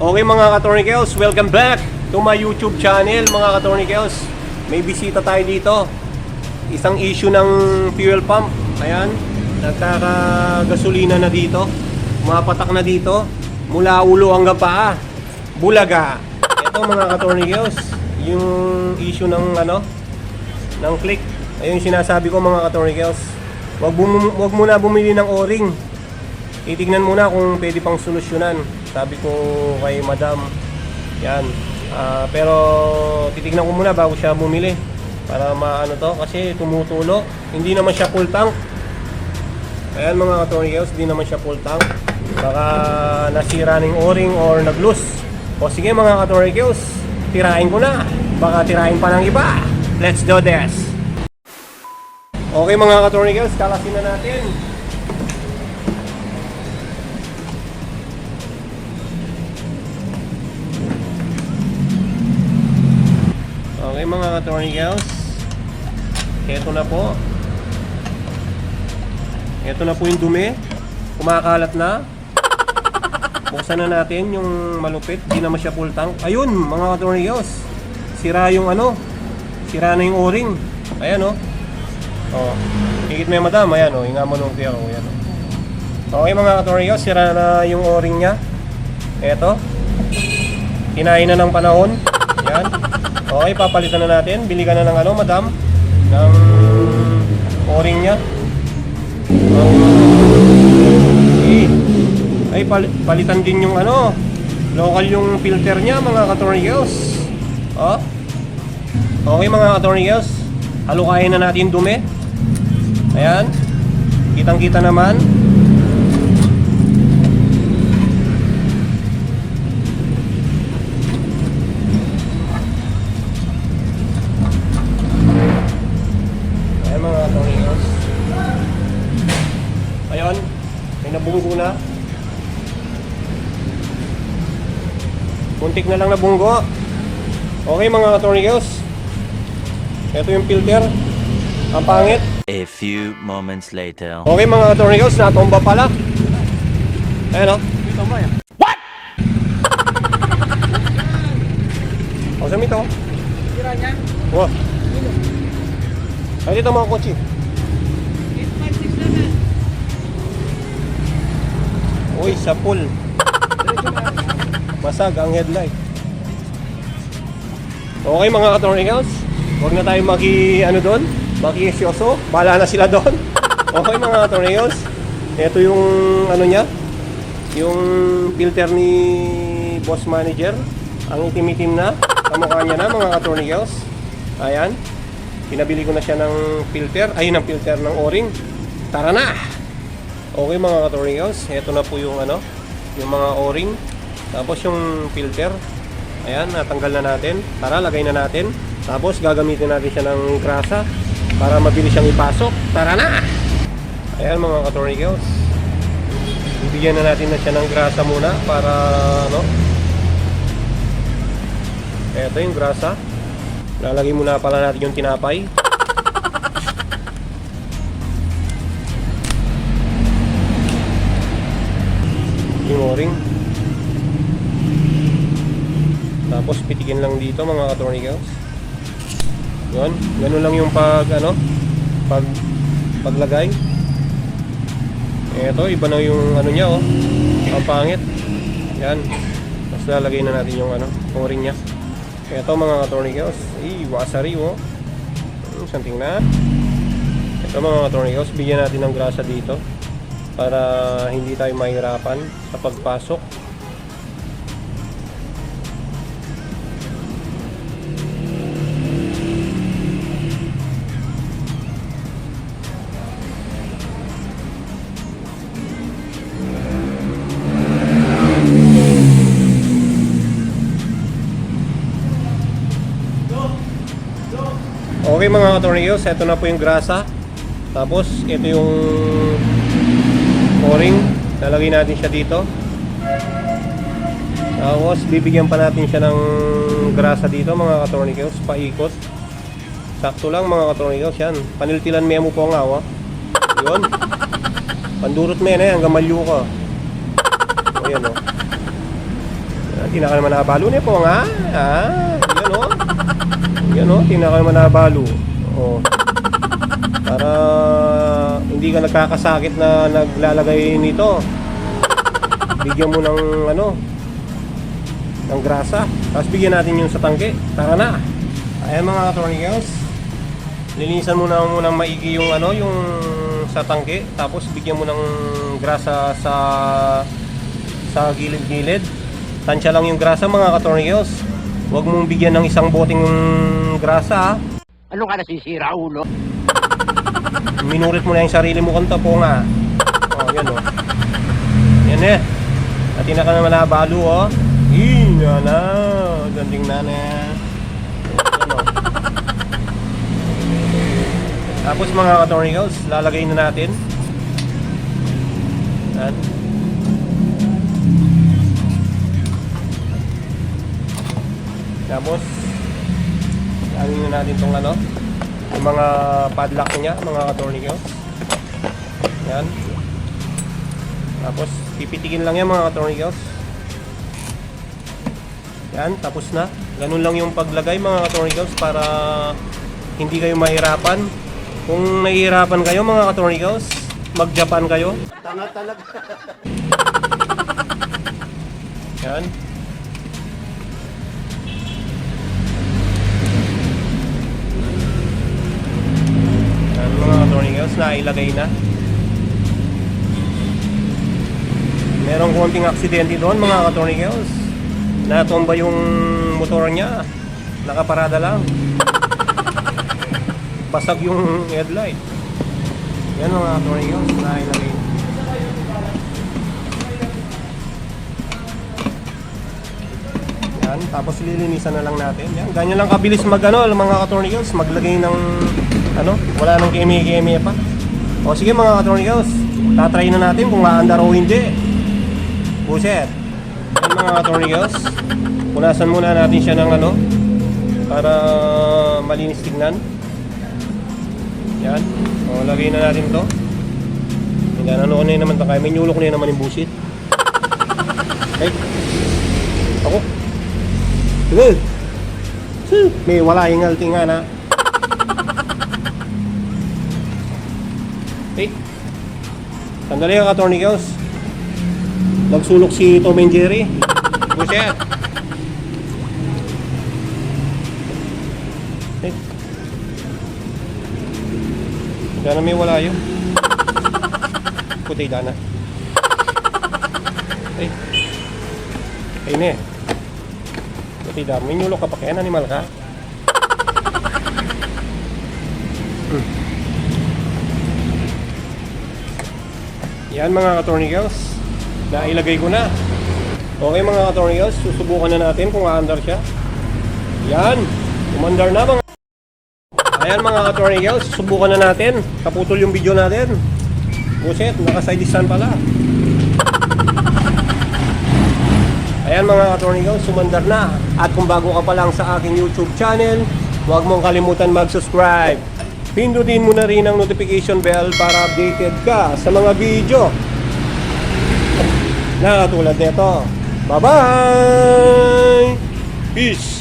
Okay mga katornikels, welcome back to my YouTube channel mga katornikels. May bisita tayo dito. Isang issue ng fuel pump. Ayan, nagkakagasolina na dito. Mapatak na dito. Mula ulo hanggang paa. Bulaga. Ito mga katornikels, yung issue ng ng click. Ayun yung sinasabi ko mga katornikels. Wag muna bumili ng o-ring. Titignan muna kung pwede pang solusyonan. Sabi ko kay madam. Yan. Pero titignan ko muna bago siya bumili. Para maano to. Kasi tumutulo. Hindi naman siya full tank. Ayan mga katornikels, hindi naman siya full tank. Baka nasira ng o-ring or nag-loose. O sige mga katornikels, tirahin ko na. Baka tirahin pa ng iba. Let's do this. Okay mga katornikels, kalasin na natin. Okay mga katornikels, eto na po. Eto na po yung dumi. Kumakalat na. Buksan na natin yung malupit. Di naman siya full tank. Ayun mga katornikels, sira yung sira na yung o-ring. Ayan o. Oh, higit mo yung madam. Ayan o, hinga mo nung tiyak o. Ayan o. Okay mga katornikels, sira na yung o-ring nya. Eto, hinahin na ng panahon. Yan. Okay, papalitan na natin. Bili ka na ng madam, ng o-ring nya. Okay. Ay, palitan din yung local yung filter nya mga katornikels. Oh. Okay mga katornikels, halukayin na natin dumi. Ayan, kitang kita naman. Ayan mga katornikels. Ayun, may nabunggo na. Muntik na lang nabunggo. Okay mga katornikels, ito yung filter. Ang pangit. A few moments later. Okay mga katornikels, natomba pala. Ayan o. What? O saan ito? Tira niya? Wow. Ay dito mga kotse. 856 naman. Uy, sa pool. Basag ang headlight. Okay mga katornikels, huwag na tayo doon, makikisyoso. Bahala na sila doon. Okay mga katornikels, ito yung nya, yung filter ni boss manager. Ang itim-itim na, kamukha niya na mga katornikels. Ayan, pinabili ko na siya ng filter. Ayun ang filter ng o-ring. Tara na. Okay mga katornikels, ito na po yung yung mga o-ring. Tapos yung filter, ayan, natanggal na natin. Tara, lagay na natin. Tapos gagamitin natin siya ng grasa para mabilis siyang ipasok. Tara na! Ayan mga katornikels, bibigyan na natin siya ng grasa muna para eto yung grasa. Lalagay muna pala natin yung tinapay. Yung o-ring. Tapos pitikin lang dito mga katornikels. Yun, ganun lang yung paglagay. Eto, iba na yung nya oh. Ang pangit. Yan. Tapos lalagay na natin yung o-ring nya. Eto mga katornikels, wasari oh. Something na. Eto mga katornikels, bigyan natin ng grasa dito para hindi tayo mahirapan sa pagpasok. Okay mga katornikels, ito na po yung grasa. Tapos ito yung o-ring. Lalagay natin siya dito. Tapos bibigyan pa natin siya ng grasa dito mga katornikels, paikot. Sakto lang mga katornikels yan. Paniltilan memo po nga yun. Pandurot mo yan hanggang malyo ka. Ayan o. Tinaka naman nabalo niya po nga. Yan o. Yan o, tinaka naman nabalo. O. Para hindi ka nagkakasakit na naglalagay nito. Bigyan mo ng ng grasa. Tapos bigyan natin yung sa tangke. Tara na. Ayan mga katornigos. Linisan mo na muna maigi yung yung sa tangke. Tapos bigyan mo ng grasa sa gilid-gilid. Tansya lang yung grasa mga katornigos. Huwag mong bigyan ng isang boteng grasa. Ano ka nasisira, ulo? Minurit mo na yung sarili mo kanta po nga. Yan o. Yan eh. At tinaka naman nabalo o. Yan na. Ganding na na. Yan o. Tapos mga katornigos, lalagay na natin. Yan. Tapos gawin na natin itong yung mga padlock niya, mga katornigos. Yan. Tapos pipitikin lang yan mga katornigos. Yan, tapos na. Ganun lang yung paglagay mga katornigos para hindi kayo mahirapan. Kung nahihirapan kayo mga katornigos, mag-Japan kayo. Tanga talaga. Yan. Mga katornigos na ilagay na. Merong konting aksidente doon mga katornigos. Natumba yung motor niya. Nakaparada lang. Basag yung headlight. Yan mga katornigos na ilagay na. Yan, tapos lilinisan na lang natin. Yan, ganyan lang kabilis mga katornigos, maglagay ng wala nang kemi-kemi pa. O sige mga katornigos, tatry na natin kung maandar o hindi. Buset. Yan mga katornigos, punasan muna natin siya ng para malinis tignan. Yan. O lagay na natin to. Hanggang ko na naman tayo. May nyulok na naman yung busit. Okay. Ako. Sige. May wala yung alting nga na. Okay. Sandali ka katornigos. Nagsulok si Tom and Jerry. Buset. Okay. Dana may wala yun. Putay dana. Ay. Ay ne. Putay dana. May nyulok ka pa kaya animal ka. Yan mga katornigos, nailagay ko na. Okay mga katornigos, susubukan na natin kung aandar siya. Yan, umandar na mga. Ayan mga katornigos, susubukan na natin. Kaputol yung video natin. Buset, naka-side stand pala. Ayan mga katornigos, sumandar na. At kung bago ka pa lang sa aking YouTube channel, huwag mong kalimutan mag-subscribe. Pindutin mo na rin ang notification bell para updated ka sa mga video na tulad nito. Bye-bye! Peace!